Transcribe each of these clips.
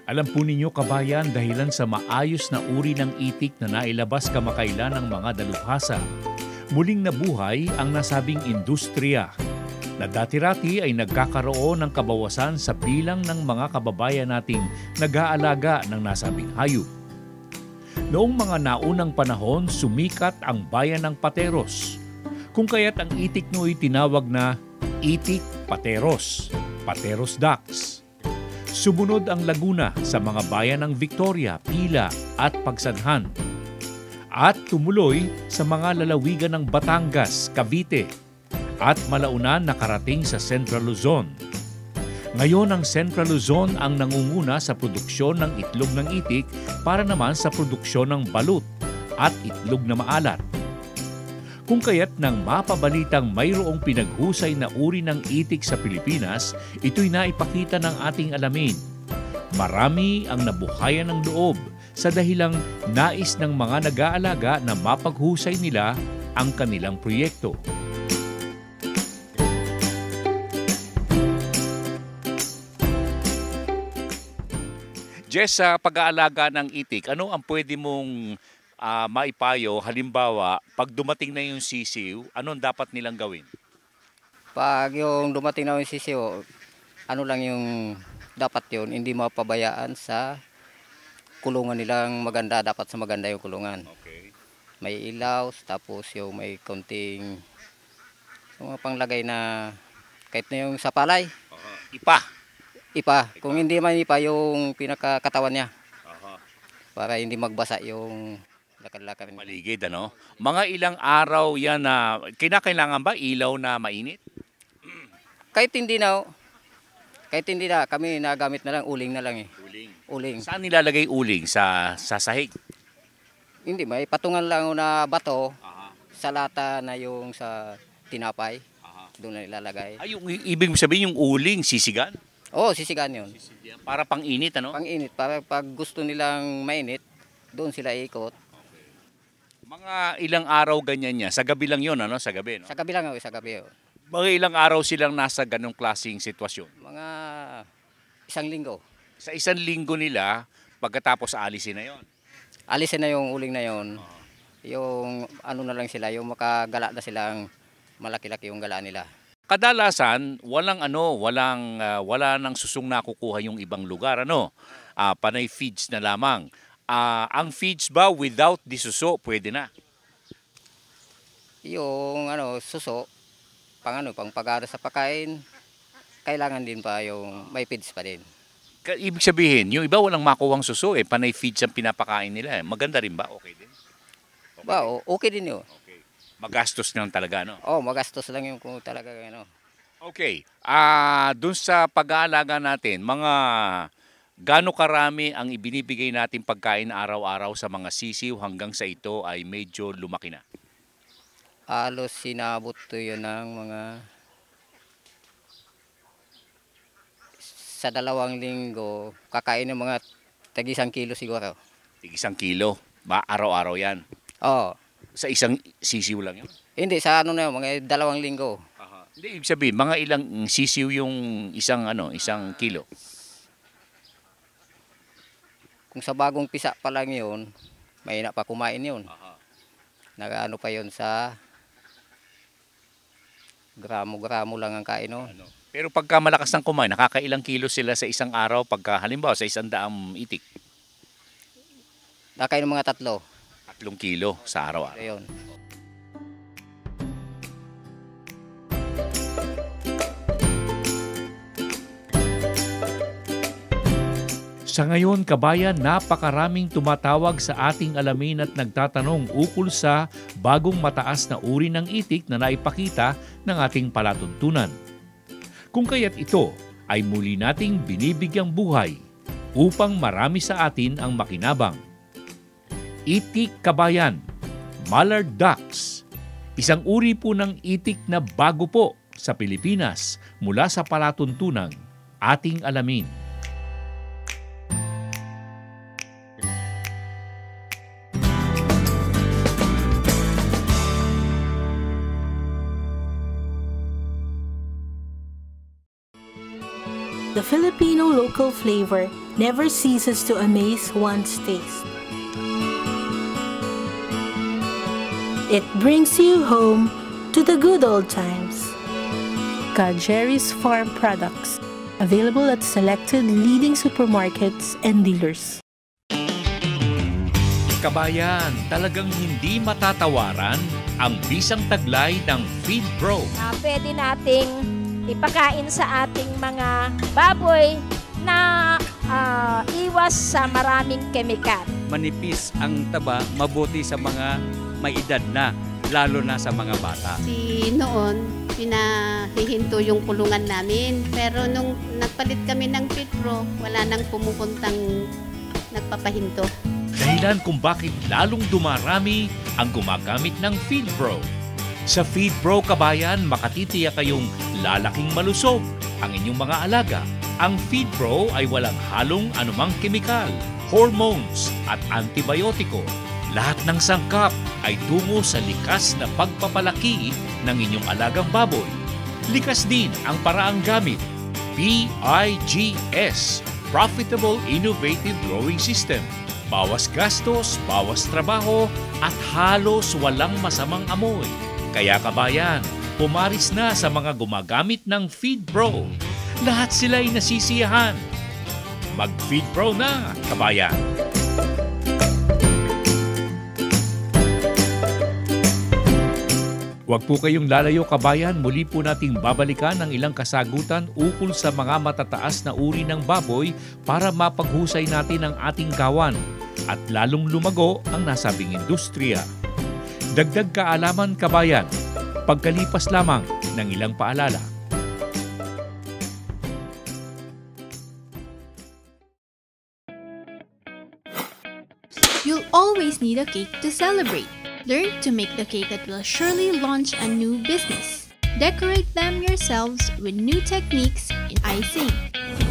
Alam po ninyo kabayan, dahilan sa maayos na uri ng itik na nailabas kamakailan ng mga dalubhasa, muling nabuhay ang nasabing industriya na dati-rati ay nagkakaroon ng kabawasan sa bilang ng mga kababayan nating nag-aalaga ng nasabing hayop. Noong mga naunang panahon, sumikat ang bayan ng Pateros, kung kaya't ang itik no'y tinawag na Itik Pateros, Pateros Ducks. Sumunod ang Laguna sa mga bayan ng Victoria, Pila at Pagsanhan. At tumuloy sa mga lalawigan ng Batangas, Cavite at malaunan nakarating sa Central Luzon. Ngayon ang Central Luzon ang nangunguna sa produksyon ng itlog ng itik para naman sa produksyon ng balut at itlog na maalat. Kung kaya't nang mapabalitang mayroong pinaghusay na uri ng itik sa Pilipinas, ito'y naipakita ng ating alamin. Marami ang nabuhayan ng loob sa dahilang nais ng mga nag-aalaga na mapaghusay nila ang kanilang proyekto. Jess, sa pag-aalaga ng itik, ano ang pwede mong maipayo? Halimbawa, pag dumating na yung sisiw, anong dapat nilang gawin? Pag yung dumating na yung sisiw, ano lang yung dapat yun, hindi mapabayaan sa kulungan nilang maganda. Dapat sa maganda yung kulungan. Okay. May ilaw, tapos yung may konting mga panglagay na kahit na yung sa palay. Ipa. Kung hindi man ipa yung pinakakatawan niya. Para hindi magbasa yung lakad-lakad. Maligid, ano? Mga ilang araw yan na, kinakailangan ba ilaw na mainit? Kahit hindi na, kami nagamit na lang, uling na lang eh. Uling. Saan nilalagay uling? Sa sahig? Hindi, may patungan lang na bato sa lata na yung sa tinapay. Doon na nilalagay. Ay, yung ibig sabihin yung uling, sisigan? Oo, sisigan yun. Para pang-init, ano? Pang-init. Para pag gusto nilang mainit, doon sila ikot. Mga ilang araw ganyan niya? Sa gabi lang yun, ano? Sa gabi, no? Sa gabi lang, sa gabi. Mga ilang araw silang nasa ganong klaseng sitwasyon? Mga 1 linggo. Sa 1 linggo nila, pagkatapos alisin na yon. Alisin na yung uling na yon. Yung ano na lang sila, yung makagala na silang malaki-laki yung gala nila. Kadalasan, wala nang susong nakukuha yung ibang lugar, ano? Panay feeds na lamang. Ang feeds ba without the suso, pwede na? Yung suso, pang pag-ara sa pagkain, kailangan din pa yung may feeds pa din. Ibig sabihin, yung iba walang makuwang suso, panay feeds ang pinapakain nila. Maganda rin ba? Okay din? Okay din yun. Okay. Magastos lang talaga, no? Magastos lang yung kung talaga, Okay. Dun sa pag-aalaga natin, mga gaano karami ang ibinibigay natin pagkain araw-araw sa mga sisiw hanggang sa ito ay medyo lumaki na? Halos sinabot to yun ng mga sa 2 linggo, kakain ng mga tag-1 kilo siguro. Tig-1 kilo? Ba, araw-araw yan? Oo. Sa isang sisiw lang yun? Hindi, sa mga 2 linggo. Hindi, ibig sabihin, mga ilang sisiw yung isang kilo? Kung sa bagong pisa pa lang yun, mahina pa kumain yun. Nag-ano pa yun sa gramo-gramo lang ang kain nun. Pero pagka malakas ng kumain, nakakailang kilo sila sa isang araw pagka halimbawa sa 100 itik? Nakain ng mga 3. 3 kilo sa araw-araw. Ayun. Sa ngayon, kabayan, napakaraming tumatawag sa ating alamin at nagtatanong ukol sa bagong mataas na uri ng itik na naipakita ng ating palatuntunan. Kung kaya't ito ay muli nating binibigyang buhay upang marami sa atin ang makinabang. Itik kabayan, Mallard Ducks, isang uri po ng itik na bago po sa Pilipinas mula sa palatuntunang ating alamin. the Filipino local flavor never ceases to amaze one's taste. It brings you home to the good old times. Jerry's Farm Products, available at selected leading supermarkets and dealers. Kabayan, talagang hindi matatawaran ang bisang taglay ng Feed Pro. Pwede nating ipakain sa ating mga baboy na iwas sa maraming kemikal. Manipis ang taba, mabuti sa mga may edad na, lalo na sa mga bata. Noon, pinahihinto yung kulungan namin. Pero nung nagpalit kami ng Feed Pro, wala nang pumupuntang nagpapahinto. Dahilan kung bakit lalong dumarami ang gumagamit ng Feed Pro. Sa Feed Pro, kabayan, makatitiyak kayong lalaking malusog ang inyong mga alaga. Ang Feed Pro ay walang halong anumang kemikal, hormones at antibiotiko. Lahat ng sangkap ay tungo sa likas na pagpapalaki ng inyong alagang baboy. Likas din ang paraang gamit. PIGS, Profitable Innovative Growing System. Bawas gastos, bawas trabaho, at halos walang masamang amoy. Kaya kabayan, pumaris na sa mga gumagamit ng Feed Pro. Lahat sila ay nasisiyahan. Mag-Feed Pro na, kabayan! Huwag po kayong lalayo, kabayan. Muli po nating babalikan ang ilang kasagutan ukol sa mga matataas na uri ng baboy para mapaghusay natin ang ating kawan at lalong lumago ang nasabing industriya. Dagdag kaalaman, kabayan, pagkalipas lamang ng ilang paalala. You'll always need a cake to celebrate. Learn to make the cake that will surely launch a new business. Decorate them yourselves with new techniques in icing.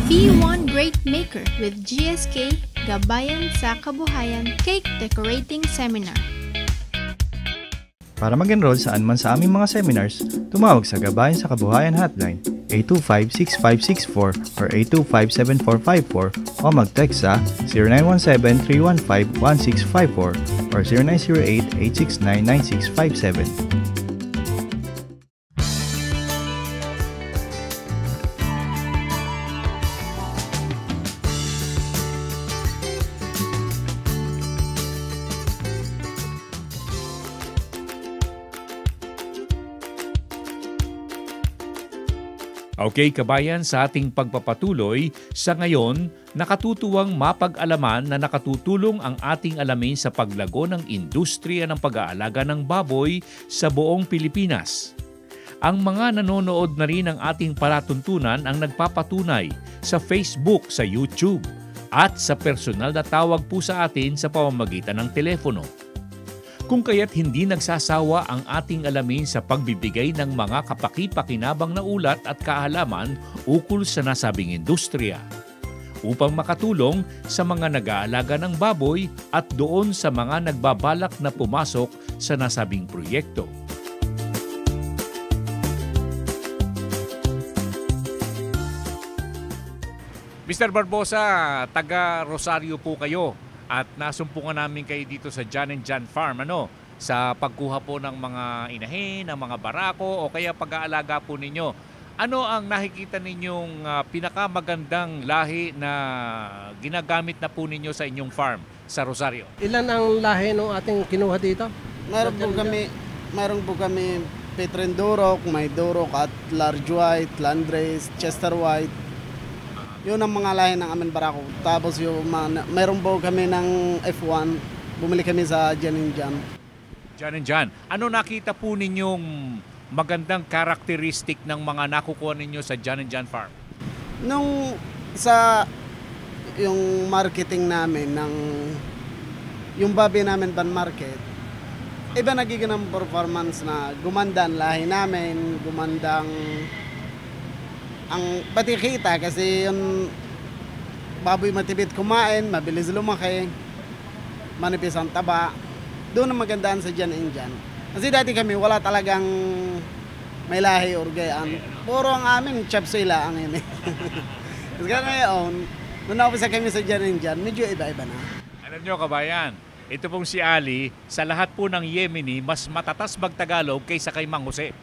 Be one great maker with GSK Gabayan sa Kabuhayan Cake Decorating Seminar. Para mag-enroll saan man sa aming mga seminars, tumawag sa Gabayan sa Kabuhayan Hotline 825-6564 or 825-7454 o mag-text sa 0917-315-1654 or 0908-869-9657. Okay, kabayan, sa ating pagpapatuloy, sa ngayon, nakatutuwang mapag-alaman na nakatutulong ang ating alamin sa paglago ng industriya ng pag-aalaga ng baboy sa buong Pilipinas. Ang mga nanonood na rin ng ating palatuntunan ang nagpapatunay sa Facebook, sa YouTube, at sa personal na tawag po sa atin sa pamamagitan ng telepono. Kung kaya't hindi nagsasawa ang ating alamin sa pagbibigay ng mga kapaki-pakinabang na ulat at kaalaman ukol sa nasabing industriya, upang makatulong sa mga nag-aalaga ng baboy at doon sa mga nagbabalak na pumasok sa nasabing proyekto. Mr. Barbosa, taga Rosario po kayo. At nasumpungan namin kayo dito sa John & John Farm, sa pagkuha po ng mga inahin, ng mga barako o kaya pag-aalaga po ninyo. Ano ang nakikita ninyong pinakamagandang lahi na ginagamit na po ninyo sa inyong farm sa Rosario? Ilan ang lahi ng ating kinuha dito? Mayroon po kami Petren Durok, may Durok at Large White, Landrace, Chester White. Yun ang mga lahi ng amin barako. Tapos mayroon po kami ng F1. Bumili kami sa John & John. John & John. Ano nakita po ninyong magandang karakteristik ng mga nakukuha ninyo sa John & John Farm? Nung sa yung marketing namin, yung babi namin pan market, iba nagiging ang performance na gumanda ang lahi namin, gumandang ang pati kita kasi yung baboy matibid kumain, mabilis lumaki, manipis ang taba. Doon ang magandaan sa John & John. Kasi dati kami wala talagang may lahi or gayaan. Puro ang amin, chapsila ang ini. Kasi ngayon, nung naumpisa kami sa dyan, medyo iba-iba na. Alam nyo kabayan, ito pong si Ali, sa lahat po ng Yemeni, mas matatas magtagalog kaysa kay Mang Jose.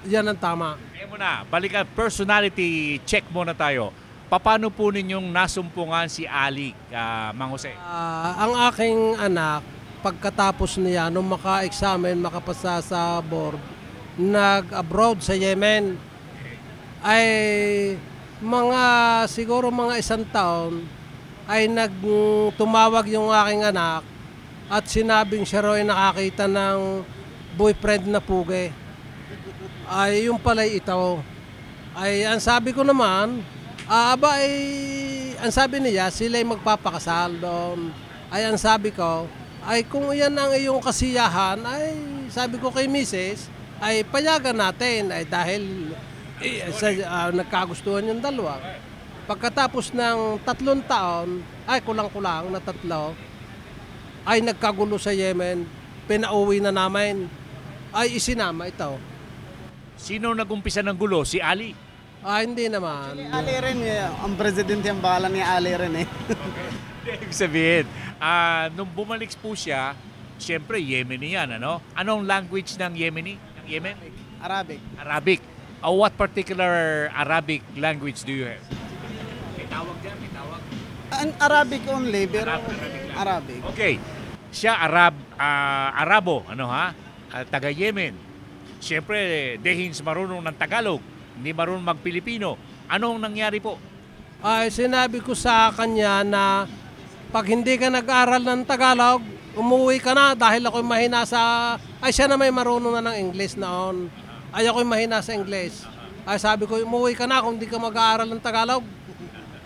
Yan ang tama. Kaya muna, balikan, personality check muna tayo. Paano po ninyong nasumpungan si Ali, Mang Jose? Ang aking anak, pagkatapos niya, nung maka-examen, makapasa sa board, nag-abroad sa Yemen, ay siguro mga 1 taon, ay tumawag yung aking anak at sinabing siya raw ay nakakita ng boyfriend na puge. Ay yung pala'y ito. Ay ang sabi ko naman, ang sabi niya sila ay magpapakasal doon. Ay ang sabi ko, ay kung yan ang iyong kasiyahan, ay sabi ko kay Mrs. ay payagan natin ay dahil nagkagustuhan yung dalawa. Pagkatapos ng 3 taon, ay kulang-kulang na 3, ay nagkagulo sa Yemen, pinauwi na namin, ay isinama ito. Sino nag-umpisa ng gulo? Si Ali? Hindi naman. Ali rin, ang presidente ang bahala ni Ali rin eh. Ibig sabihin, nung bumalik po siya, siyempre Yemeni yan, ano? Anong language ng Yemeni? Ng Yemen? Arabic. Arabic. What particular Arabic language do you have? May tawag dyan, may tawag. Arabic only, pero Arabic. Okay. Siya Arabo, taga Yemen. Siyempre, dehins marunong ng Tagalog, hindi marunong mag-Pilipino. Anong nangyari po? Ay sinabi ko sa kanya na pag hindi ka nag-aral ng Tagalog, umuwi ka na dahil ako'y mahina sa... Ay siya na may marunong na ng English noon. Ay ako'y mahina sa English. Ay sabi ko, umuwi ka na kung hindi ka mag-aaral ng Tagalog.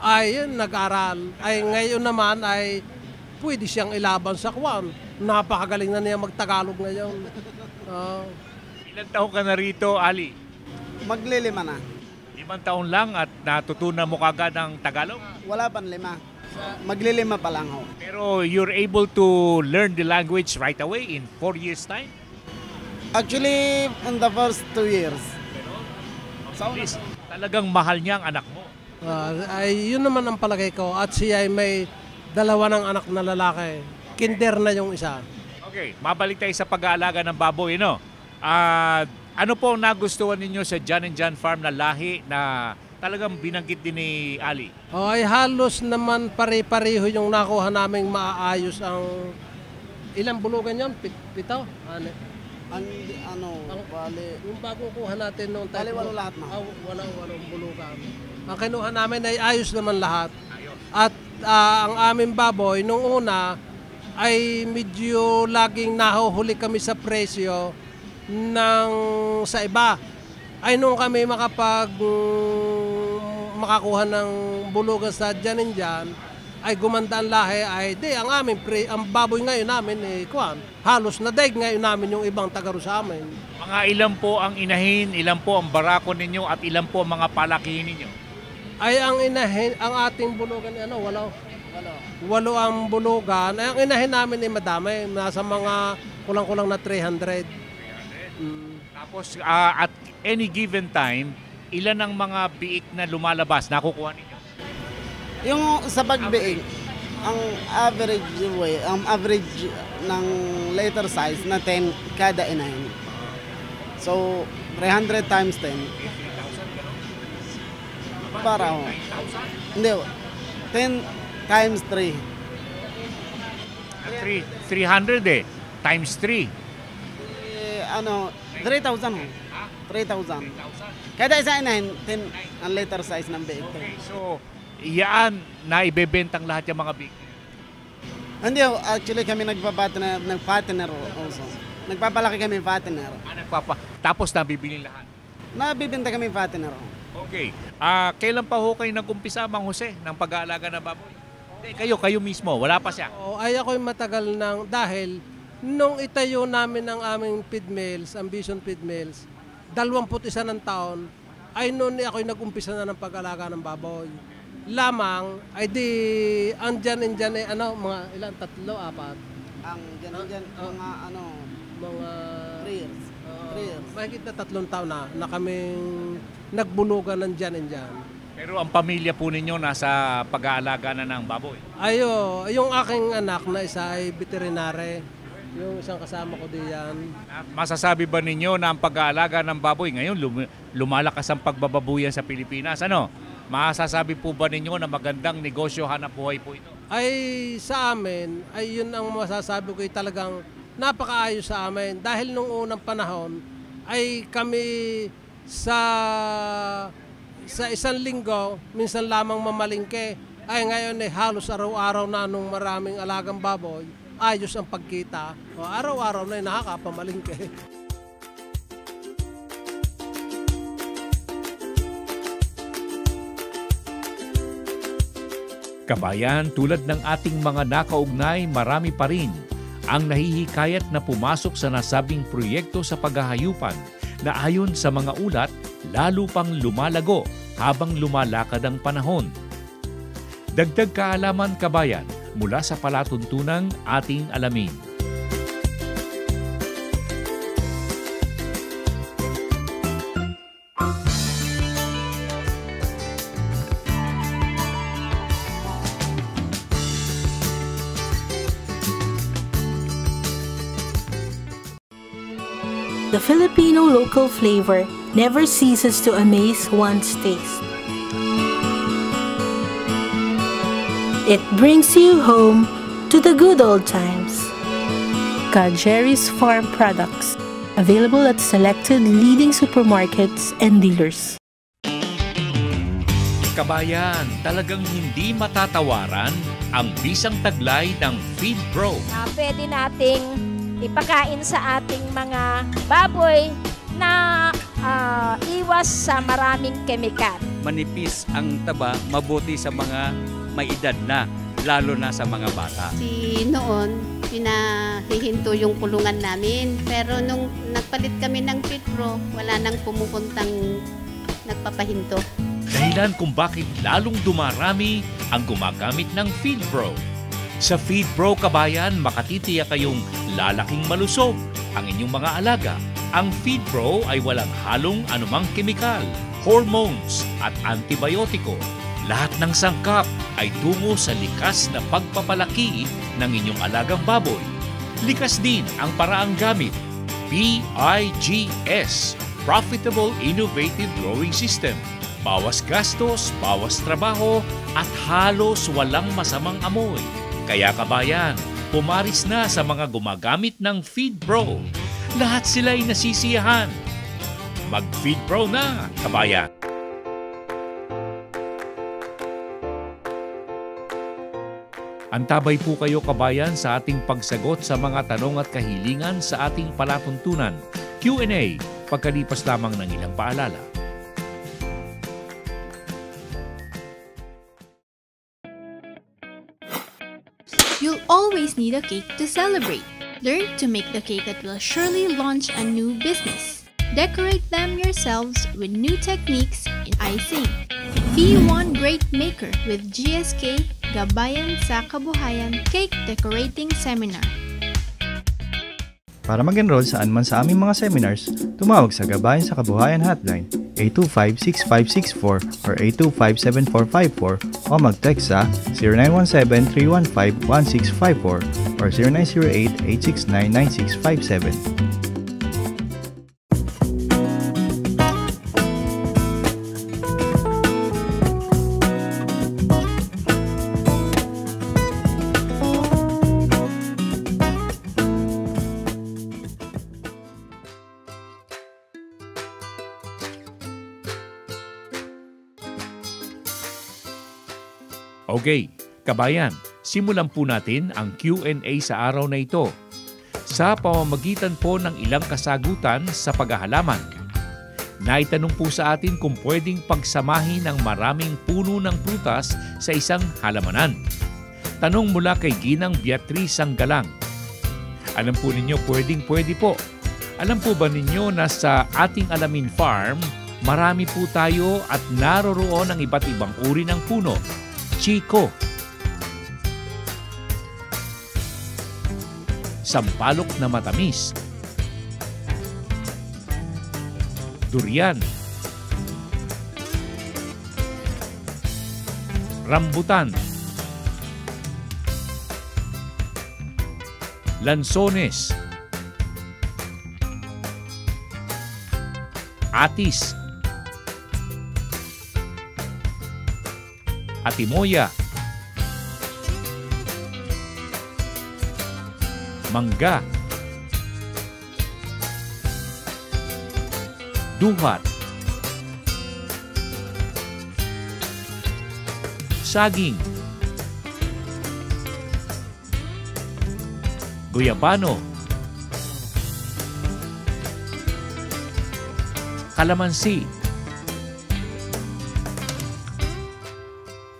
Ay yun, nag-aral. Ay ngayon naman ay pwede siyang ilaban sa Kwan. Napakagaling na niya mag-Tagalog ngayon. Ilang taon ka na rito, Ali? Maglilima na. 5 taon lang at natutunan mo kagad ng Tagalog? Wala pang 5. Maglilima pa lang ho. Pero you're able to learn the language right away in 4 years' time? Actually, in the first 2 years. So, talagang mahal niya ang anak mo. Ay yun naman ang palagay ko. At siya ay may 2 ng anak na lalaki. Kinder na yung isa. Okay, mabalik tayo sa pag-aalaga ng baboy, no? Ano po ang nagustuhan ninyo sa John & John Farm na lahi na talagang binanggit din ni Ali? Ay halos naman pare-pareho yung nakuha naming maayos ang... Ilang bulugan yun? 7? Yung bagong kuha natin noong tayo. Walo lahat na. Walong bulugan. Ang kinuha namin ay ayos naman lahat. At ang aming baboy, nung una, ay medyo laging nahuhuli kami sa presyo sa iba. Ay nung kami makakuha ng bulugan sa John & John, ay gumanda ang lahi, ay ang baboy ngayon namin halos na daig ngayon namin yung ibang tagaro sa amin. Mga ilan po ang inahin, ilan po ang barako ninyo at ilan po ang mga palakihin ninyo? Ay ang inahin, ang ating bulugan, 8 ang bulugan. Ay ang inahin namin ay madami, nasa mga kulang-kulang na 300. Tapos at any given time, ilan ang mga biik na lumalabas nakukuha ninyo? Yung sa pagbiig, ang average ng later size na 10 kada inahin. So 300 times 10. Para ho. Hindi, 10 times 3. 300 times 3. 3,000 ho. 3,000. Kada isa inahin, 10 ang later size ng biig. Okay, so iyaan na ibebentang lahat yung mga biig? Hindi ho, actually kami nagpa-partner also. Nagpapalaki kami partner. Tapos nabibili lahat? Nabibenta kami partner. Okay. Kailan pa ho kayo nag-umpisa, Mang Jose, ng pag-aalaga ng baboy? Kayo mismo, wala pa siya? Ay ako'y matagal dahil nung itayo namin ang aming feed mills, Ambition Feed Mills, 21 ng taon, ay noon ako'y nag-umpisa na ng pag-alaga ng baboy. Lamang, ay di, ang John & John mga ilan, 3, 4? Ang John & John, mga 3 years. 3 years. Mahigit na 3 taon na kaming nagbulugan ng John & John. Pero ang pamilya po ninyo nasa pag-aalaga na ng baboy? Yung aking anak na isa ay veterinary. Yung isang kasama ko diyan. Masasabi ba ninyo na ang pag-aalaga ng baboy ngayon lumalakas ang pagbababuyan sa Pilipinas? Ano? Masasabi po ba ninyo na magandang negosyo, hanap buhay po ito? Ay sa amin, ay yun ang masasabi ko, ay talagang napakaayos sa amin. Dahil nung unang panahon ay kami sa isang linggo, minsan lamang mamalingke. Ay ngayon ay halos araw-araw na nung maraming alagang baboy, ayos ang pagkita. O, araw-araw na ay nakakapamalingke. Kabayan, tulad ng ating mga nakaugnay, marami pa rin ang nahihikayat na pumasok sa nasabing proyekto sa paghahayupan na ayon sa mga ulat, lalo pang lumalago habang lumalakad ang panahon. Dagdag kaalaman, kabayan, mula sa palatuntunang ating alamin. The Filipino local flavor never ceases to amaze one's taste. It brings you home to the good old times. Jerry's Farm Products, available at selected leading supermarkets and dealers. Kabayan, talagang hindi matatawaran ang bisang taglay ng Feed Pro. Pwede nating ipakain sa ating mga baboy na iwas sa maraming kemikal. Manipis ang taba, mabuti sa mga may edad na, lalo na sa mga bata. Noon, pinahihinto yung kulungan namin. Pero nung nagpalit kami ng Feed Pro, wala nang pumupuntang nagpapahinto. Dahilan kung bakit lalong dumarami ang gumagamit ng Feed Pro. Sa Feed Pro, kabayan, makatitiyak kayong lalaking malusog ang inyong mga alaga. Ang Feed Pro ay walang halong anumang kemikal, hormones at antibiotiko. Lahat ng sangkap ay tungo sa likas na pagpapalaki ng inyong alagang baboy. Likas din ang paraang gamit. PIGS, Profitable Innovative Growing System. Bawas gastos, bawas trabaho at halos walang masamang amoy. Kaya kabayan, pumaris na sa mga gumagamit ng Feed Pro. Lahat sila ay nasisiyahan. Mag-Feed Pro na, kabayan! Antabay po kayo, kabayan, sa ating pagsagot sa mga tanong at kahilingan sa ating palatuntunan. Q&A, pagkalipas lamang ng ilang paalala. You'll always need a cake to celebrate. Learn to make the cake that will surely launch a new business. Decorate them yourselves with new techniques in icing. Be one great maker with GSK Gabayan sa Kabuhayan Cake Decorating Seminar. Para mag-enroll saan man sa aming mga seminars, tumawag sa Gabayan sa Kabuhayan Hotline 825-6564 or 825-7454 o mag-text sa 0917-315-1654 or 0908-869-9657. Okay, kabayan, simulan po natin ang Q&A sa araw na ito sa pamamagitan po ng ilang kasagutan sa paghahalaman. Naitanong po sa atin kung pwedeng pagsamahin ang maraming puno ng prutas sa isang halamanan. Tanong mula kay Ginang Beatriz Sanggalang. Alam po ninyo, pwede po. Alam po ba ninyo na sa ating Alamin Farm, marami po tayo at naroroon ang iba't ibang uri ng puno. Chico, sampalok na matamis, durian, rambutan, lansones, atis, atimoya, mangga, duhat, saging, guyabano, kalamansi,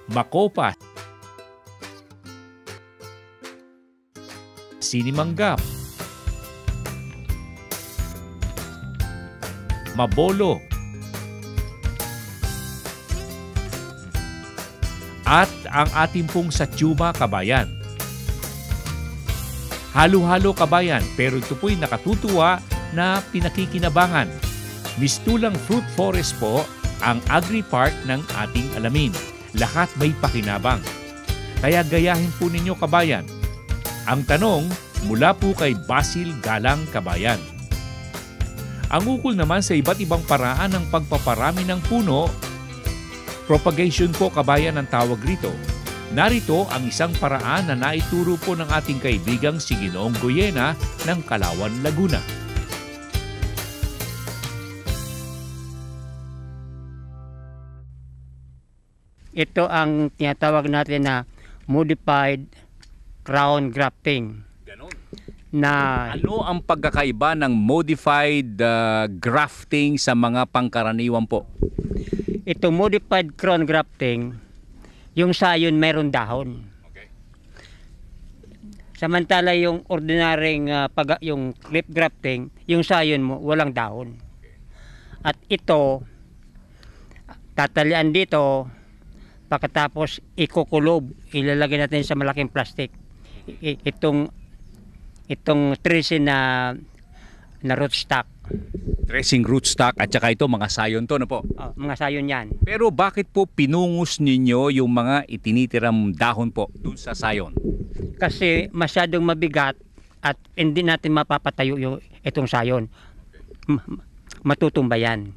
makopa, sinimanggap, mabolo, at ang ating pong satyuma, kabayan. Halo-halo, kabayan, pero ito po'y nakatutuwa na pinakikinabangan. Mistulang fruit forest po ang agri-park ng ating alamin. Lahat may pakinabang. Kaya gayahin po ninyo, kabayan. Ang tanong mula po kay Basil Galang, kabayan. Ang ukol naman sa iba't ibang paraan ng pagpaparami ng puno, propagation po, kabayan, ang tawag rito. Narito ang isang paraan na naituro po ng ating kaibigang si Ginoong Goyena ng Kalawan, Laguna. Ito ang tinatawag natin na modified crown grafting. Ganon. Na ano ang pagkakaiba ng modified grafting sa mga pangkaraniwan po? Ito modified crown grafting, yung sayon meron dahon. Okay. Samantala yung ordinaryong yung clip grafting, yung sayon mo walang dahon. Okay. At ito tatalian dito, pagkatapos ikukulob, ilalagay natin sa malaking plastic. Itong tresin na rootstock. Dressing rootstock at saka ito mga sayon to, no po? Mga sayon yan. Pero bakit po pinungus ninyo yung mga itinitiram dahon po dun sa sayon? Kasi masyadong mabigat at hindi natin mapapatayo itong sayon. Matutumba yan.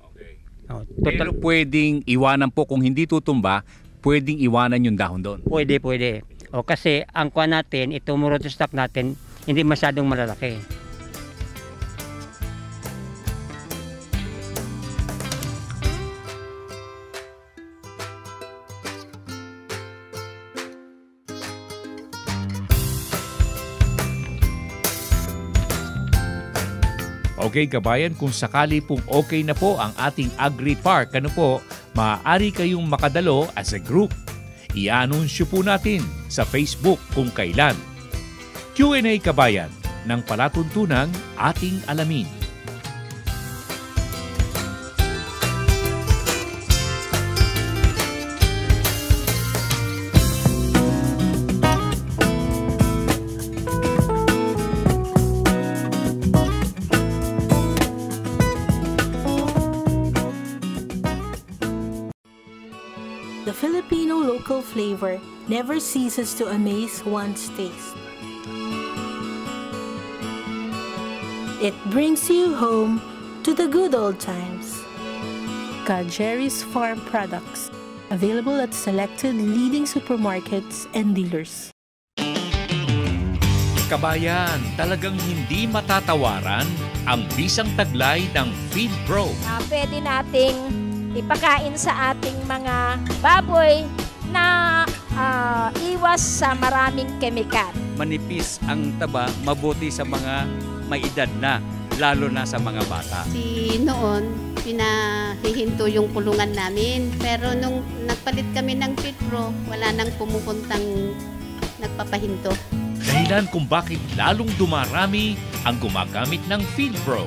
Okay. Pero Pero pwedeng iwanan po, kung hindi tutumba, pwedeng iwanan yung dahon doon. Pwede. Kasi ang kuha natin, itong rootstock natin, hindi masyadong malalaki. Okay, kabayan, kung sakali pong okay na po ang ating agri-park, maaari kayong makadalo as a group. I-anunsyo po natin sa Facebook kung kailan. Q&A, kabayan, ng palatuntunang ating alamin. The Filipino local flavor never ceases to amaze one's taste. It brings you home to the good old times. Jerry's Farm Products, available at selected leading supermarkets and dealers. Kabayan, talagang hindi matatawaran ang bisang taglay ng Feed Pro. Pwede nating ipakain sa ating mga baboy na iwas sa maraming kemikal. Manipis ang taba, mabuti sa mga may edad na, lalo na sa mga bata. Noon, pinahihinto yung kulungan namin. Pero nung nagpalit kami ng Feed Pro, wala nang pumupuntang nagpapahinto. Dahilan kung bakit lalong dumarami ang gumagamit ng Feed Pro.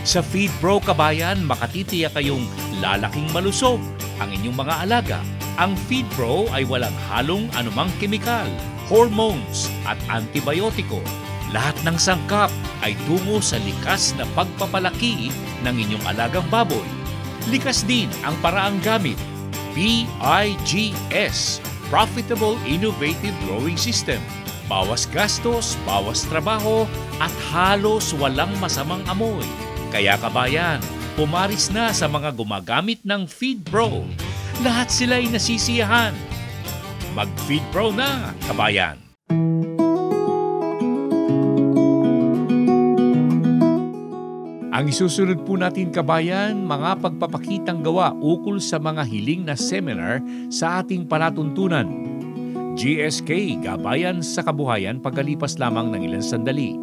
Sa Feed Pro, kabayan, makatitiyak kayong lalaking malusog ang inyong mga alaga. Ang Feed Pro ay walang halong anumang kemikal, hormones at antibiotiko. Lahat ng sangkap ay tungo sa likas na pagpapalaki ng inyong alagang baboy. Likas din ang paraang gamit. BIGS, profitable, innovative growing system. Bawas gastos, bawas trabaho, at halos walang masamang amoy. Kaya kabayan, pumaris na sa mga gumagamit ng FeedPro. Lahat sila ay nasisiyahan. Mag-FeedPro na, kabayan! Ang isusunod po natin, kabayan, mga pagpapakitang gawa ukol sa mga hiling na seminar sa ating palatuntunan. GSK, Gabayan sa Kabuhayan, pagkalipas lamang ng ilang sandali.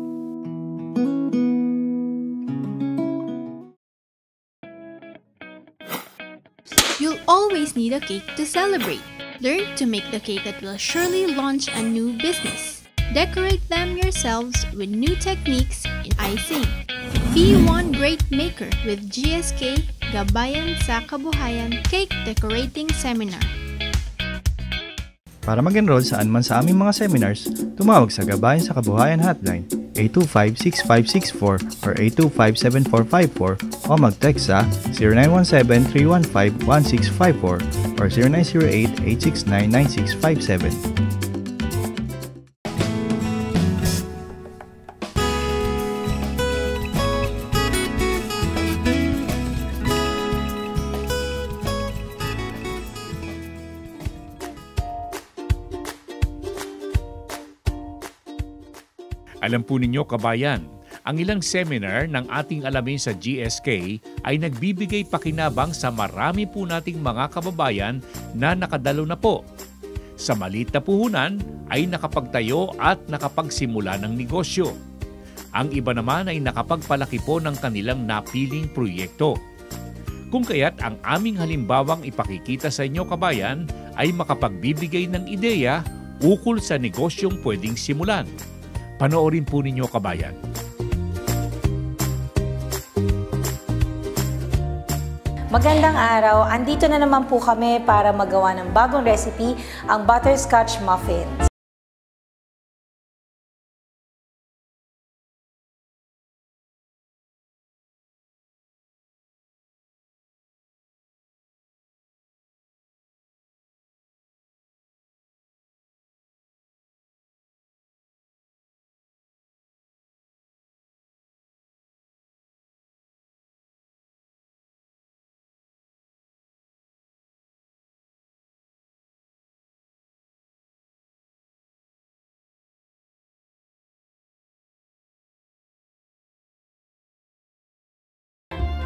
You'll always need a cake to celebrate. Learn to make the cake that will surely launch a new business. Decorate them yourselves with new techniques in icing. Be one great maker with GSK Gabayan sa Kabuhayan Cake Decorating Seminar. Para mag-enroll saan man sa aming mga seminars, tumawag sa Gabayan sa Kabuhayan Hotline 825-6564 or 825-7454 o mag-text sa 0917-315-1654 or 0908-869-9657. Alam po ninyo, kabayan, ang ilang seminar ng ating alamin sa GSK ay nagbibigay pakinabang sa marami po nating mga kababayan na nakadalo na po. Sa maliit na puhunan ay nakapagtayo at nakapagsimula ng negosyo. Ang iba naman ay nakapagpalaki po ng kanilang napiling proyekto. Kung kaya't ang aming halimbawang ipakikita sa inyo, kabayan, ay makapagbibigay ng ideya ukol sa negosyong pwedeng simulan. Panoorin po ninyo, kabayan. Magandang araw! Andito na naman po kami para magawa ng bagong recipe, ang butterscotch muffins.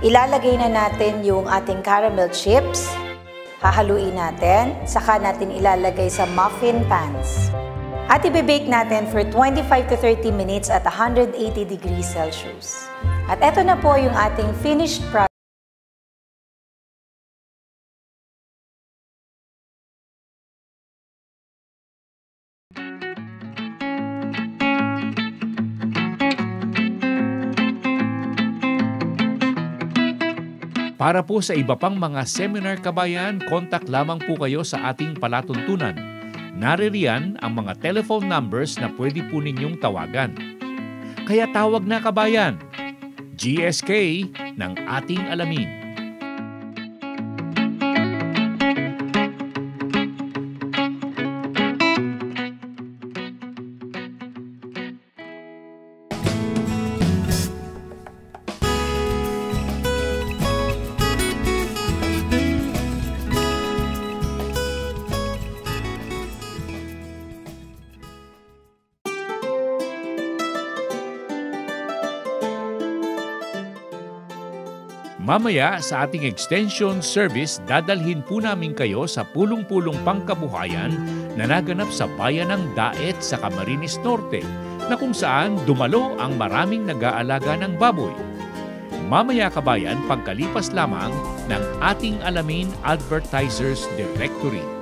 Ilalagay na natin yung ating caramel chips. Hahaluin natin, saka natin ilalagay sa muffin pans. At i-bake natin for 25 to 30 minutes at 180 degrees Celsius. At eto na po yung ating finished product. Para po sa iba pang mga seminar, kabayan, kontak lamang po kayo sa ating palatuntunan. Naririyan ang mga telephone numbers na pwede po ninyong tawagan. Kaya tawag na, kabayan! GSK ng ating alamin. Mamaya sa ating extension service, dadalhin po namin kayo sa pulong-pulong pangkabuhayan na naganap sa bayan ng Daet sa Camarines Norte, na kung saan dumalo ang maraming nag-aalaga ng baboy. Mamaya, kabayan, pagkalipas lamang ng ating alamin Advertisers Directory.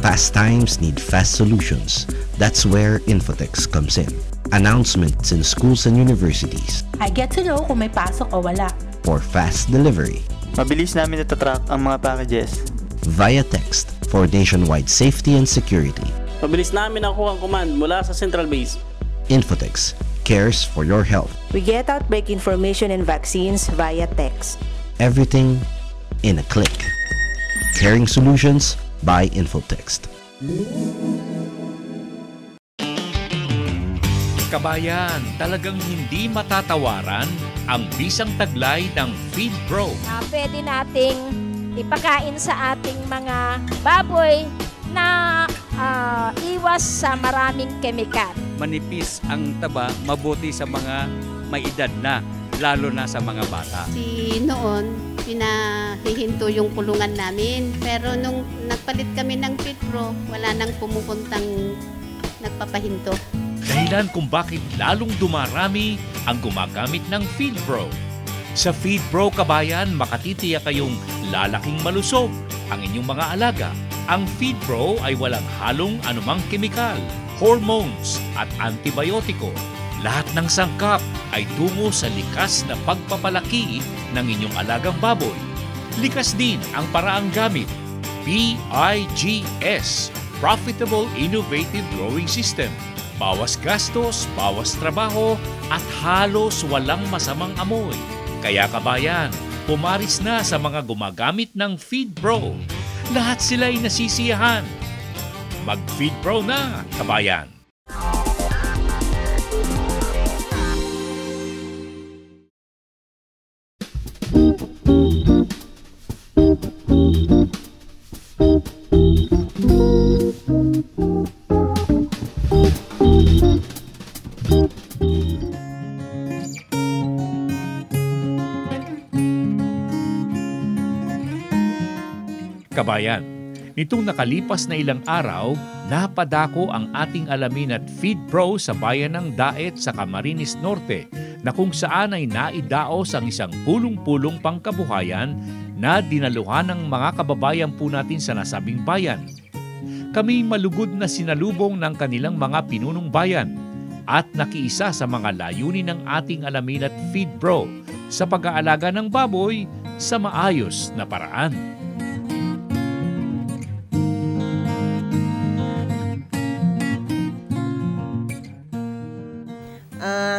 Fast times need fast solutions. That's where Infotex comes in. Announcements in schools and universities. I get to know kung may pasok o wala. For fast delivery. Mabilis namin natatrack ang mga packages. Via text for nationwide safety and security. Mabilis namin nakuha ang command mula sa central base. Infotex cares for your health. We get outbreak information and vaccines via text. Everything in a click. Caring solutions by Infotext. Kabayan, talagang hindi matatawaran ang bisang taglay ng FeedPro. Pwede nating ipakain sa ating mga baboy na iwas sa maraming kemikal. Manipis ang taba, mabuti sa mga may edad na, lalo na sa mga bata. Noon, pinahihinto yung kulungan namin. Pero nung nagpalit kami ng FeedPro, wala nang pumupuntang nagpapahinto. Dahilan kung bakit lalong dumarami ang gumagamit ng FeedPro. Sa FeedPro, kabayan, makatitiyak kayong lalaking malusog ang inyong mga alaga. Ang FeedPro ay walang halong anumang kemikal, hormones at antibiotiko. Lahat ng sangkap ay tungo sa likas na pagpapalaki ng inyong alagang baboy. Likas din ang paraang gamit. PIGS, Profitable Innovative Growing System. Bawas gastos, bawas trabaho, at halos walang masamang amoy. Kaya kabayan, pumaris na sa mga gumagamit ng FeedPro. Lahat sila'y nasisiyahan. Mag-FeedPro na, kabayan! Kabayan, nitong nakalipas na ilang araw, napadako ang ating alamin at FeedPro sa bayan ng Daet sa Camarines Norte na kung saan ay naidaos ang isang pulong-pulong pangkabuhayan na dinaluhan ng mga kababayan po natin sa nasabing bayan. Kami malugod na sinalubong ng kanilang mga pinunong bayan at nakiisa sa mga layunin ng ating alamin at FeedPro sa pag-aalaga ng baboy sa maayos na paraan.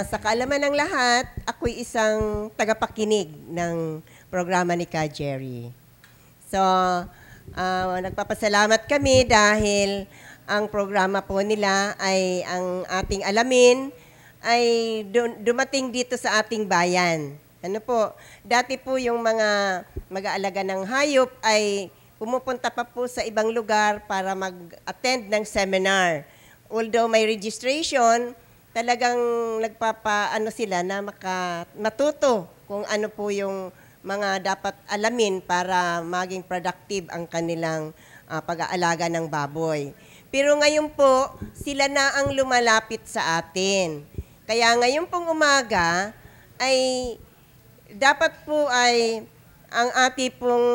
Sa kaalaman ng lahat, ako'y isang tagapakinig ng programa ni Ka Jerry. So, nagpapasalamat kami dahil ang programa po nila ay ang ating alamin ay dumating dito sa ating bayan. Ano po, dati po yung mga mag-aalaga ng hayop ay pumupunta pa po sa ibang lugar para mag-attend ng seminar. Although may registration, talagang nagpapaano sila na matuto kung ano po yung mga dapat alamin para maging productive ang kanilang pag-aalaga ng baboy. Pero ngayon po, sila na ang lumalapit sa atin. Kaya ngayon pong umaga ay dapat po ay ang ating pong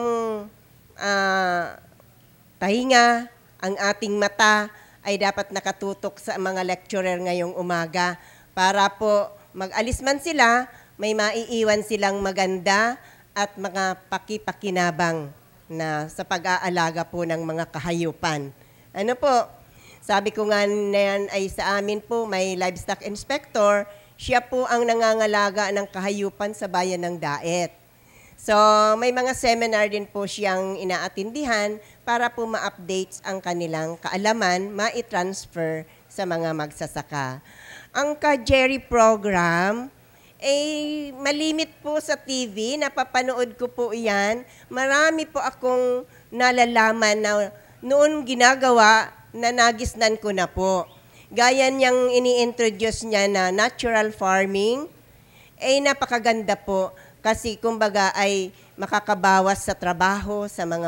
tahinga, ang ating mata, ay dapat nakatutok sa mga lecturer ngayong umaga para po mag-alis man sila, may maiiwan silang maganda at mga pakipakinabang na sa pag-aalaga po ng mga kahayupan. Ano po, sabi ko nga na yan ay sa amin po may livestock inspector, siya po ang nangangalaga ng kahayupan sa bayan ng Daet. So, may mga seminar din po siyang inaatindihan para po ma-updates ang kanilang kaalaman, ma-transfer sa mga magsasaka. Ang Ka Jerry program, malimit po sa TV, napapanood ko po iyan. Marami po akong nalalaman na noon ginagawa na nagisnan ko na po. Gaya niyang ini-introduce niya na natural farming, napakaganda po. Kasi kumbaga ay makakabawas sa trabaho sa mga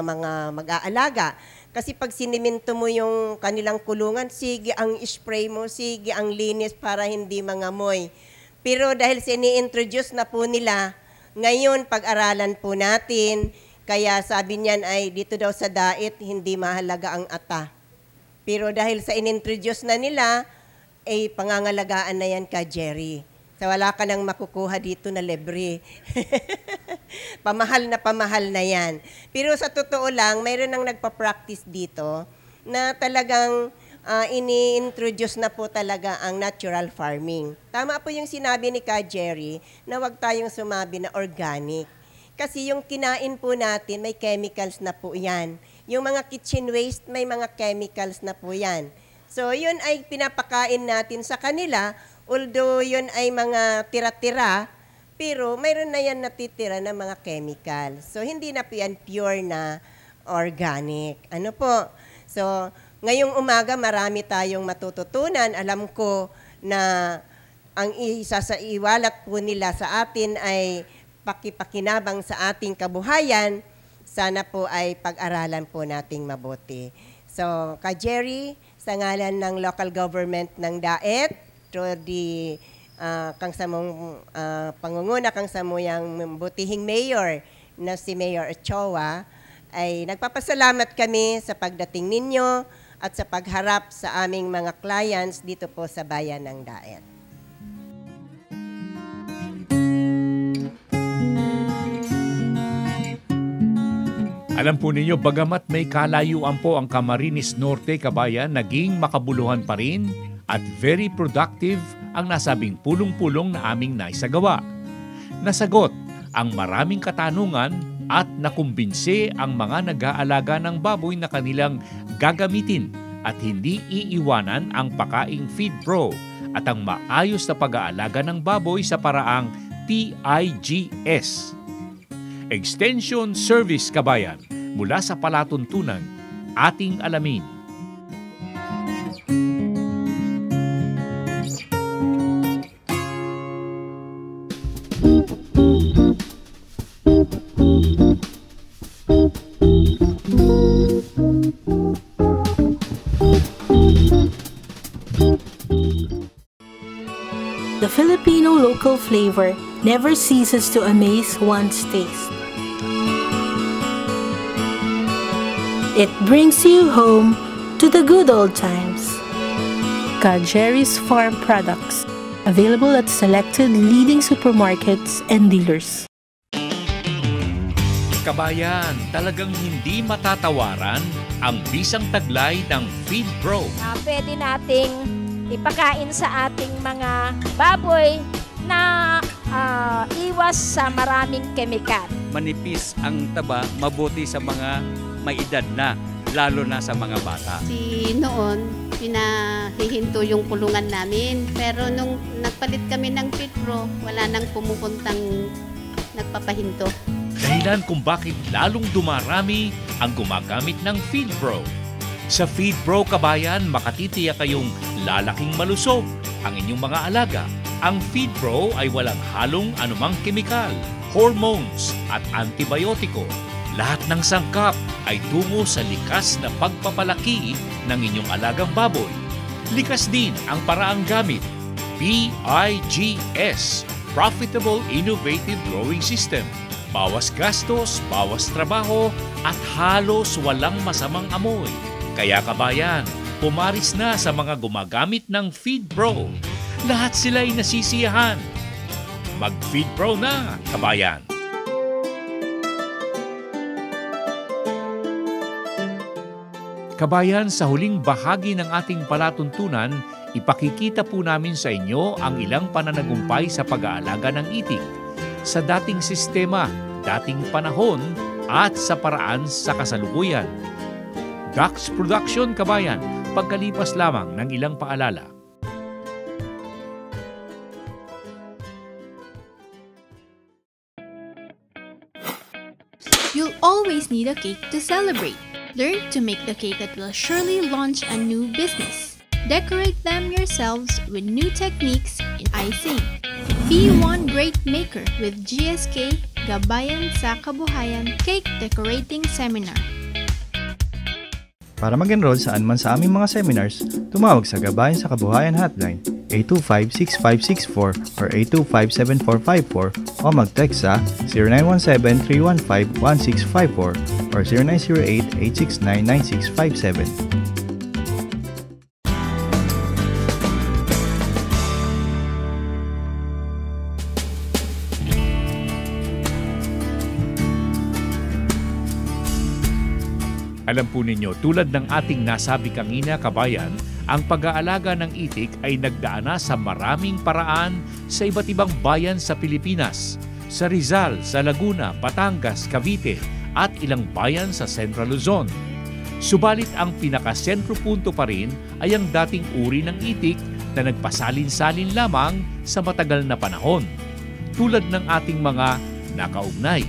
mag-aalaga. Kasi pag siniminto mo yung kanilang kulungan, sige ang spray mo, sige ang linis para hindi mangamoy. Pero dahil sini-introduce na po nila, ngayon pag-aralan po natin, kaya sabi niyan ay dito daw sa Daet, hindi mahalaga ang ata. Pero dahil sa inintroduce na nila, pangangalagaan na yan ka, Jerry. So wala ka nang makukuha dito na libre. Pamahal na yan. Pero sa totoo lang, mayroon nang nagpa-practice dito na talagang ini-introduce na po talaga ang natural farming. Tama po yung sinabi ni Ka Jerry na huwag tayong sumabi na organic. Kasi yung kinain po natin, may chemicals na po yan. Yung mga kitchen waste, may mga chemicals na po yan. So yun ay pinapakain natin sa kanila, although yun ay mga tira-tira, pero mayroon na yan natitira na mga chemicals. So hindi na po yan pure na organic. Ano po? So ngayong umaga marami tayong matututunan. Alam ko na ang isa sa iwalat po nila sa atin ay pakipakinabang sa ating kabuhayan. Sana po ay pag-aralan po nating mabuti. So, Ka Jerry, sa ngalan ng local government ng Daet, through the kang samong pangunguna kang samuyang butihing mayor na si Mayor Ochoa, ay nagpapasalamat kami sa pagdating ninyo at sa pagharap sa aming mga clients dito po sa bayan ng Daet. Alam po ninyo, bagamat may kalayuan po ang Camarines Norte, kabayan, naging makabuluhan pa rin at very productive ang nasabing pulong-pulong na aming naisagawa. Nasagot ang maraming katanungan at nakumbinse ang mga nag-aalaga ng baboy na kanilang gagamitin at hindi iiwanan ang pakaing Feed Pro at ang maayos na pag-aalaga ng baboy sa paraang PIGS. Extension Service, kabayan, mula sa palatuntunan, ating alamin. The Filipino local flavor never ceases to amaze one's taste. It brings you home to the good old times. Ka Jerry's Farm Products, available at selected leading supermarkets and dealers. Kabayan, talagang hindi matatawaran ang bisang taglay ng Feed Pro. Pwede nating ipakain sa ating mga baboy na iwas sa maraming kemikal. Manipis ang taba, mabuti sa mga may edad na, lalo na sa mga bata. Noon, pinahihinto yung kulungan namin. Pero nung nagpalit kami ng Feed Pro, wala nang pumupuntang nagpapahinto. Dahilan kung bakit lalong dumarami ang gumagamit ng Feed Pro. Sa Feed Pro, kabayan, makatitiyak kayong lalaking malusog ang inyong mga alaga. Ang Feed Pro ay walang halong anumang kemikal, hormones at antibiotiko. Lahat ng sangkap ay tungo sa likas na pagpapalaki ng inyong alagang baboy. Likas din ang paraang gamit. PIGS, Profitable Innovative Growing System. Bawas gastos, bawas trabaho, at halos walang masamang amoy. Kaya kabayan, pumaris na sa mga gumagamit ng Feed Pro. Lahat sila ay nasisiyahan. Mag-Feed Pro na, kabayan! Kabayan, sa huling bahagi ng ating palatuntunan, ipakikita po namin sa inyo ang ilang pananagumpay sa pag-aalaga ng itik, sa dating sistema, dating panahon, at sa paraan sa kasalukuyan. Dax Production, kabayan, pagkalipas lamang ng ilang paalala. You'll always need a cake to celebrate. Learn to make the cake that will surely launch a new business. Decorate them yourselves with new techniques in icing. Be one great maker with GSK Gabayan sa Kabuhayan Cake Decorating Seminar. Para mag-enroll saan man sa aming mga seminars, tumawag sa Gabayan sa Kabuhayan Hotline 825-6564 or 825-7454 o mag-text sa 0917-315-1654 or 0908-869-9657. Alam po ninyo, tulad ng ating nasabi kanina, kabayan, ang pag-aalaga ng itik ay nagdaana sa maraming paraan sa iba't ibang bayan sa Pilipinas. Sa Rizal, sa Laguna, Batangas, Cavite at ilang bayan sa Central Luzon. Subalit ang pinakasentro punto pa rin ay ang dating uri ng itik na nagpasalin-salin lamang sa matagal na panahon, tulad ng ating mga nakaugnay.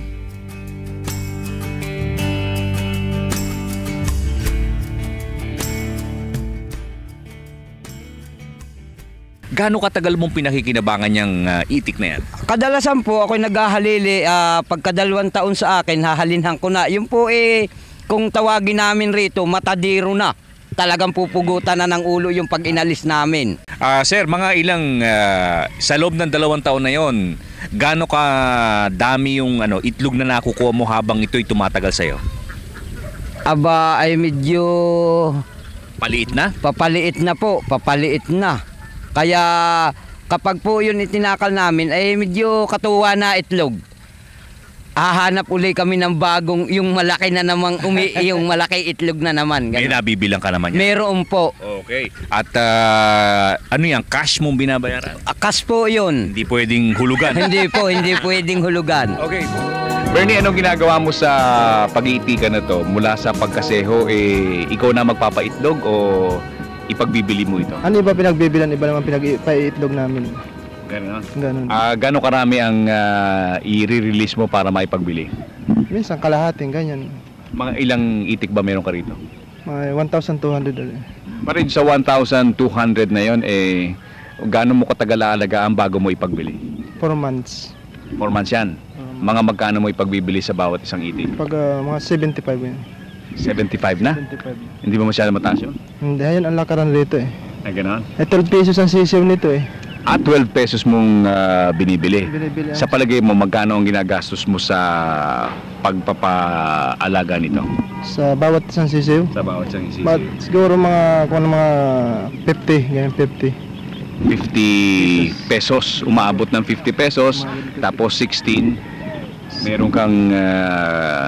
Gaano katagal mong pinakikinabangan yung itik na yan? Kadalasan po ako'y naghahalili, pagka 2 taon sa akin, hahalinhan ko na. Yun po kung tawagin namin rito, matadiro na. Talagang pupugutan na ng ulo yung pag inalis namin. Sir, mga ilang, sa loob ng 2 taon na yon, gaano ka dami yung itlog na nakukuha mo habang ito'y tumatagal sa'yo? Aba, ay medyo... Paliit na? Papaliit na po, papaliit na. Kaya kapag po yun itinakal namin, ay medyo katuwa na itlog. Hahanap uli kami ng bagong, yung malaki na namang, yung malaki itlog na naman. Ganun. May nabibilang ka naman yan? Meron po. Okay. At ano yan, cash mong binabayaran? Cash po yun. Hindi pwedeng hulugan? Hindi pwedeng hulugan. Okay. Bernie, anong ginagawa mo sa pag-iitikan na to? Mula sa pagkaseho, ikaw na magpapaitlog o ipagbibili mo ito? Ano iba pinagbibilan? Iba naman pinag-iitlog namin. Ganun. Ganun. Gano'ng karami ang i-release mo para maipagbili? Minsan kalahating, ganyan. Mga ilang itik ba meron ka rito? Mga 1,200 ulit. Parin sa 1,200 na yon, gaano mo katagal aalagaan bago mo ipagbili? 4 months. 4 months yan? Mga magkano mo ipagbibili sa bawat isang itik? Pag mga 75 yan. 75 na? 75. Hindi ba masyado mataas yun? Hindi, yan ang lakaran rito Ay, gano'n? 12 pesos ang sisiw nito 12 pesos mong binibili. Binibili. Sa palagay mo, magkano ang ginagastos mo sa pagpapaalaga nito? Sa bawat isang sisiw? Sa bawat isang sisiw. Siguro mga 50, ganyan 50. 50 pesos, umaabot ng 50 pesos, tapos 16, meron kang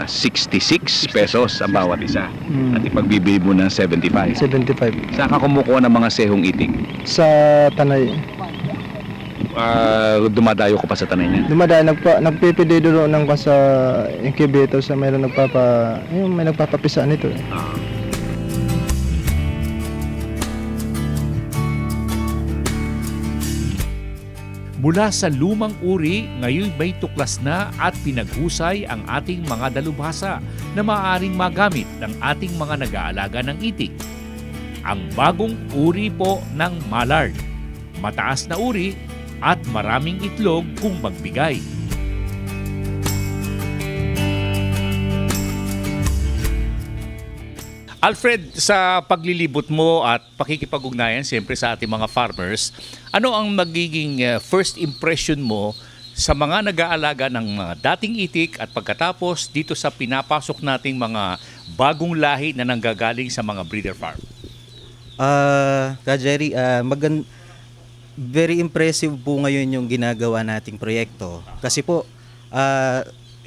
66 pesos ang bawat isa. At ipagbibili mo ng 75. 75. Saan ka kumukuha ng mga sehong itik? Sa Tanay. Dumadayo ko pa sa Tanay niya? Dumadayo, nagpipili doon ng sa incubator sa may nagpapapisa nito Mula sa lumang uri, ngayon may tuklas na at pinaghusay ang ating mga dalubhasa na maaaring magamit ng ating mga nag-aalaga ng itik. Ang bagong uri po ng mallard. Mataas na uri at maraming itlog kung magbigay. Alfred, sa paglilibot mo at pakikipag-ugnayan siyempre sa ating mga farmers, ano ang magiging first impression mo sa mga nag-aalaga ng mga dating itik at pagkatapos dito sa pinapasok nating mga bagong lahi na nanggagaling sa mga breeder farm? Jerry, very impressive po ngayon yung ginagawa nating proyekto. Kasi po,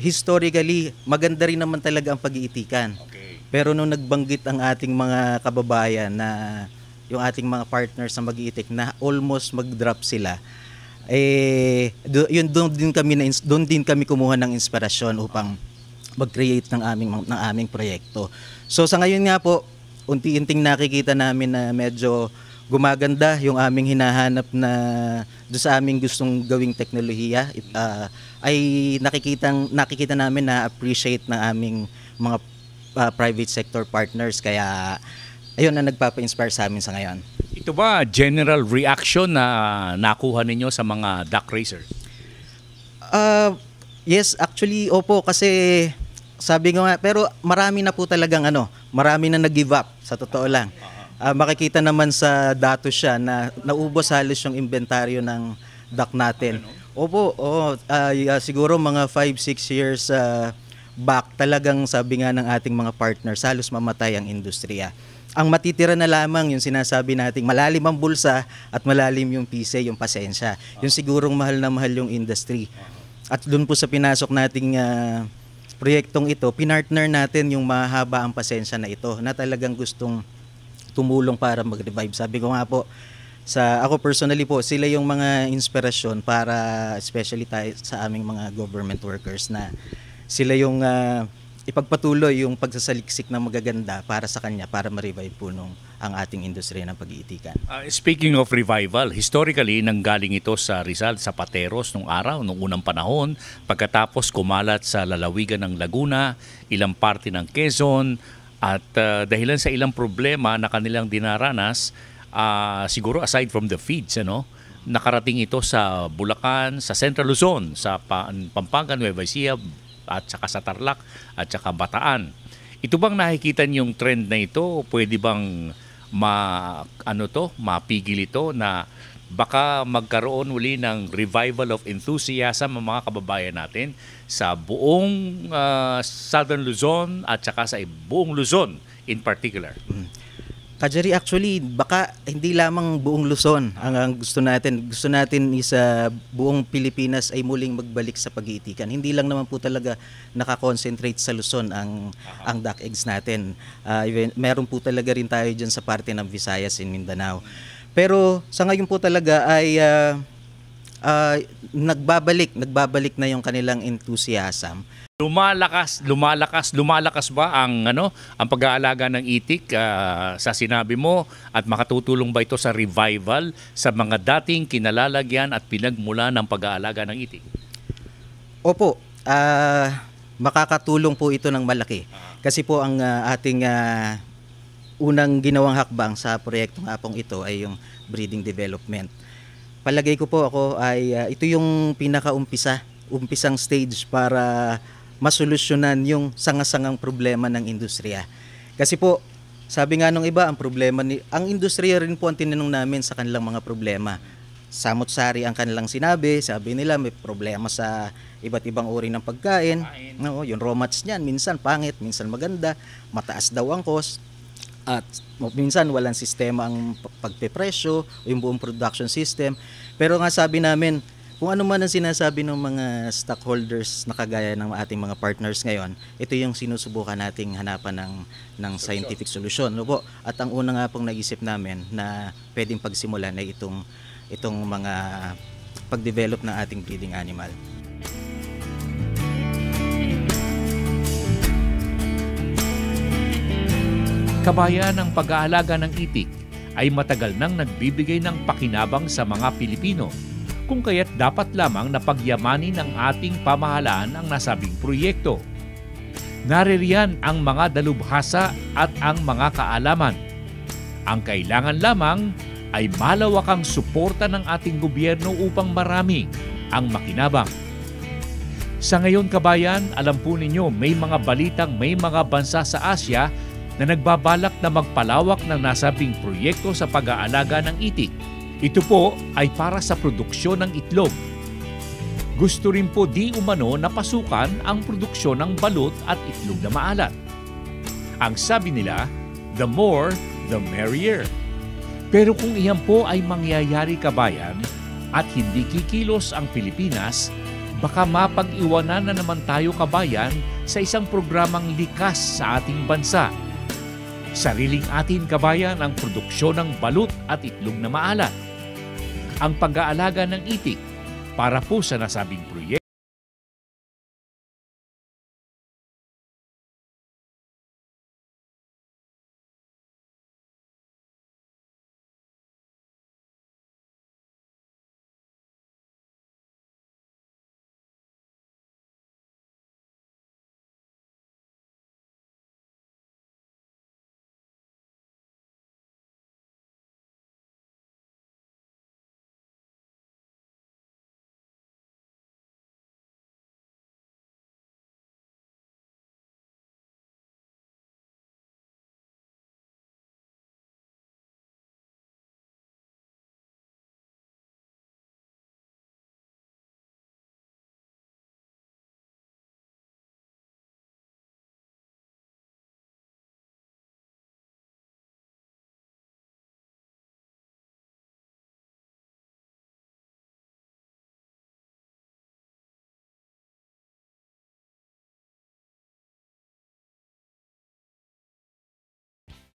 historically, maganda rin naman talaga ang pag-iitikan. Pero nung nagbanggit ang ating mga kababayan na yung ating mga partners sa mag-iitik na almost mag-drop sila, doon din kami kumuha ng inspirasyon upang mag-create ng aming proyekto. So sa ngayon nga po, unti-unting nakikita namin na medyo gumaganda yung aming hinahanap na doon sa aming gustong gawing teknolohiya. Ay nakikita namin na appreciate ng aming mga private sector partners, kaya ayun na nagpapa-inspire sa amin sa ngayon. Ito ba general reaction na nakuha ninyo sa mga duck racer? Yes, actually opo, kasi sabi ko nga, pero marami na po talagang marami na nag-give up sa totoo lang. Makikita naman sa datos siya na naubos halos yung inventaryo ng duck natin. Opo, siguro mga 5-6 years back, talagang sabi nga ng ating mga partners, halos mamatay ang industriya. Ang matitira na lamang yung sinasabi nating malalim ang bulsa at malalim yung pise, yung pasensya. Yung sigurong mahal na mahal yung industry. At doon po sa pinasok nating proyektong ito, pinartner natin yung mahaba ang pasensya na ito na talagang gustong tumulong para mag-revive. Sabi ko nga po, ako personally po, sila yung mga inspirasyon para especially tayo sa aming mga government workers na sila yung ipagpatuloy yung pagsasaliksik ng magaganda para sa kanya para ma-revive po ang ating industriya ng pag-iitikan. Speaking of revival, historically nanggaling ito sa Rizal, sa Pateros nung araw, nung unang panahon, pagkatapos kumalat sa lalawigan ng Laguna, ilang parte ng Quezon, at dahilan sa ilang problema na kanilang dinaranas, siguro aside from the feeds, nakarating ito sa Bulacan, sa Central Luzon, sa Pampanga, Nueva Ecija, at saka sa Tarlac, at saka Bataan. Ito bang nakikita niyong trend na ito? Pwede bang mapigil ito na baka magkaroon uli ng revival of enthusiasm ang mga kababayan natin sa buong Southern Luzon at saka sa buong Luzon in particular? Kajeri, actually, baka hindi lamang buong Luzon ang gusto natin. Gusto natin isa buong Pilipinas ay muling magbalik sa pag-iitikan. Hindi lang naman po talaga nakakonsentrate sa Luzon ang DAC-EGS natin. Meron po talaga rin tayo dyan sa parte ng Visayas in Mindanao. Pero sa ngayon po talaga ay nagbabalik na yung kanilang enthusiasm. Lumalakas ba ang pag-aalaga ng itik sa sinabi mo, at makatutulong ba ito sa revival sa mga dating kinalalagyan at pinagmula ng pag-aalaga ng itik? Opo, makakatulong po ito ng malaki. Kasi po ang ating unang ginawang hakbang sa proyekto nga pong ito ay yung breeding development. Palagay ko po ako ay ito yung umpisang stage para masolusyonan yung sangasangang problema ng industriya. Kasi po, sabi nga nung iba, ang industriya rin po ang tinanong namin sa kanilang mga problema. Samot-sari ang kanilang sinabi, sabi nila may problema sa iba't ibang uri ng pagkain. Yung raw mats niyan, minsan pangit, minsan maganda, mataas daw ang cost, at minsan walang sistema ang pagpepresyo, yung buong production system. Pero nga sabi namin, kung ano man ang sinasabi ng mga stockholders na kagaya ng ating mga partners ngayon, ito yung sinusubukan nating hanapan ng scientific solution. At ang una nga pong naisip namin na pwedeng pagsimulan ay itong mga pag-develop ng ating breeding animal. Kabayan, ang pag-aalaga ng itik ay matagal nang nagbibigay ng pakinabang sa mga Pilipino, kung kaya't dapat lamang na pagyamanin ng ating pamahalaan ang nasabing proyekto. Naririyan ang mga dalubhasa at ang mga kaalaman. Ang kailangan lamang ay malawakang suporta ng ating gobyerno upang marami ang makinabang. Sa ngayon, kabayan, alam po ninyo, may mga balitang may mga bansa sa Asia na nagbabalak na magpalawak ng nasabing proyekto sa pag-aalaga ng itik. Ito po ay para sa produksyon ng itlog. Gusto rin po di umano na pasukan ang produksyon ng balut at itlog na maalat. Ang sabi nila, the more, the merrier. Pero kung iyan po ay mangyayari, kabayan, at hindi kikilos ang Pilipinas, baka mapag-iwanan na naman tayo, kabayan, sa isang programang likas sa ating bansa. Sariling atin, kabayan, ang produksyon ng balut at itlog na maalat. Ang pag-aalaga ng itik para po sa nasabing proyekto